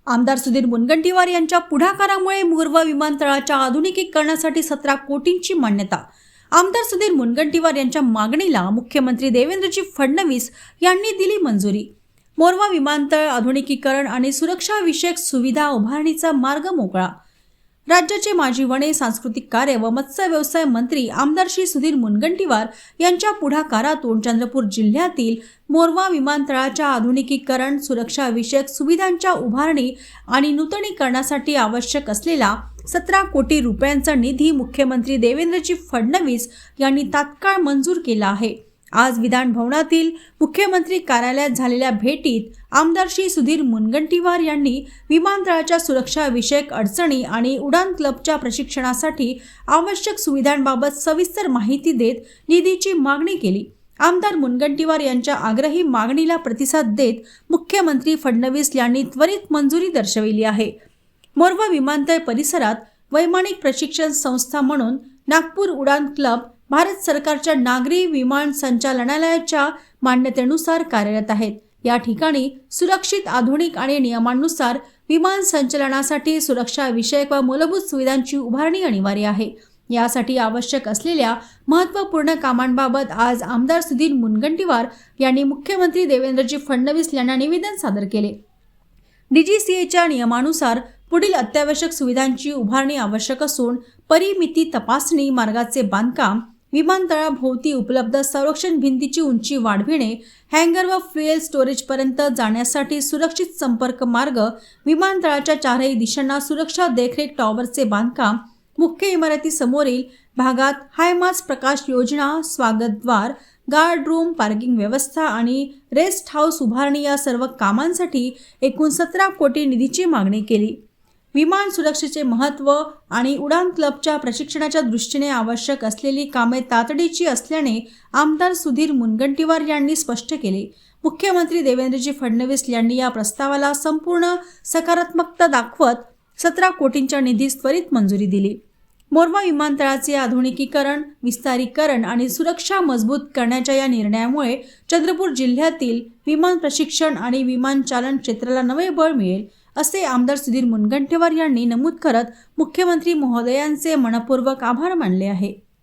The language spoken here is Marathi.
आमदार सुधीर मुनगंटीवार यांच्या पुढाकारामुळे मोरवा विमानतळाच्या आधुनिकीकरणासाठी 17 कोटींची मान्यता। आमदार सुधीर मुनगंटीवार यांच्या मागणीला मुख्यमंत्री देवेंद्रजी फडणवीस यांनी दिली मंजुरी। मोरवा विमानतळ आधुनिकीकरण आणि सुरक्षा विषयक सुविधा उभारणीचा मार्ग मोकळा। राज्याचे माजी वने, सांस्कृतिक कार्य व मत्स्य व्यवसाय मंत्री आमदार श्री सुधीर मुनगंटीवार यांच्या पुढाकारातून चंद्रपूर जिल्ह्यातील मोरवा विमानतळाच्या आधुनिकीकरण, सुरक्षा विषयक सुविधांच्या उभारणी आणि नूतनीकरणासाठी आवश्यक असलेला 17 कोटी रुपयांचा निधी मुख्यमंत्री देवेंद्रजी फडणवीस यांनी तात्काळ मंजूर केला आहे। आज विधान भवनातील मुख्यमंत्री कार्यालयात झालेल्या भेटीत आमदार श्री सुधीर मुनगंटीवार यांनी विमानतळाच्या सुरक्षा विषयक अडचणी आणि उडान क्लबच्या प्रशिक्षणासाठी आवश्यक सुविधांबाबत सविस्तर माहिती देत निधीची मागणी केली। आमदार मुनगंटीवार यांच्या आग्रही मागणीला प्रतिसाद देत मुख्यमंत्री फडणवीस यांनी त्वरित मंजुरी दर्शविली आहे। मोरवा विमानतळ परिसरात वैमानिक प्रशिक्षण संस्था म्हणून नागपूर उडान क्लब भारत सरकारच्या नागरी विमान संचालनालयाच्या मान्यतेनुसार कार्यरत आहेत। या ठिकाणी सुरक्षित, आधुनिक आणि नियमांनुसार विमान संचालनासाठी सुरक्षा विषयक व मूलभूत सुविधांची उभारणी अनिवार्य आहे। यासाठी आवश्यक असलेल्या महत्त्वपूर्ण कामांबाबत आज आमदार सुधीर मुनगंटीवार यांनी मुख्यमंत्री देवेंद्रजी फडणवीस यांना निवेदन सादर केले। DGCAच्या नियमानुसार पुढील अत्यावश्यक सुविधांची उभारणी आवश्यक असून परिमिती तपासणी, मार्गाचे बांधकाम, विमानतळाभोवती उपलब्ध संरक्षण भिंतीची उंची वाढविणे, हँगर व फ्युएल स्टोरेजपर्यंत जाण्यासाठी सुरक्षित संपर्क मार्ग, विमानतळाच्या चारही दिशांना सुरक्षा देखरेख टॉवरचे बांधकाम, मुख्य इमारतीसमोरील भागात हायमास्ट प्रकाश योजना, स्वागतद्वार, गार्ड रूम, पार्किंग व्यवस्था आणि रेस्ट हाऊस उभारणी या सर्व कामांसाठी एकूण 17 कोटी निधीची मागणी केली। विमान सुरक्षेचे महत्त्व आणि उडान क्लबच्या प्रशिक्षणाच्या दृष्टीने आवश्यक असलेली कामे तातडीची असल्याने आमदार सुधीर मुनगंटीवार यांनी स्पष्ट केले। मुख्यमंत्री देवेंद्रजी फडणवीस यांनी या प्रस्तावाला संपूर्ण सकारात्मकता दाखवत 17 कोटींच्या निधीस त्वरित मंजुरी दिली। मोरवा विमानतळाचे आधुनिकीकरण, विस्तारीकरण आणि सुरक्षा मजबूत करण्याच्या या निर्णयामुळे चंद्रपूर जिल्ह्यातील विमान प्रशिक्षण आणि विमानचालन क्षेत्राला नवे बळ मिळेल, असे आमदार सुधीर मुनगंटीवार यांनी नमूद करत मुख्यमंत्री महोदयांचे मनपूर्वक आभार मानले आहे।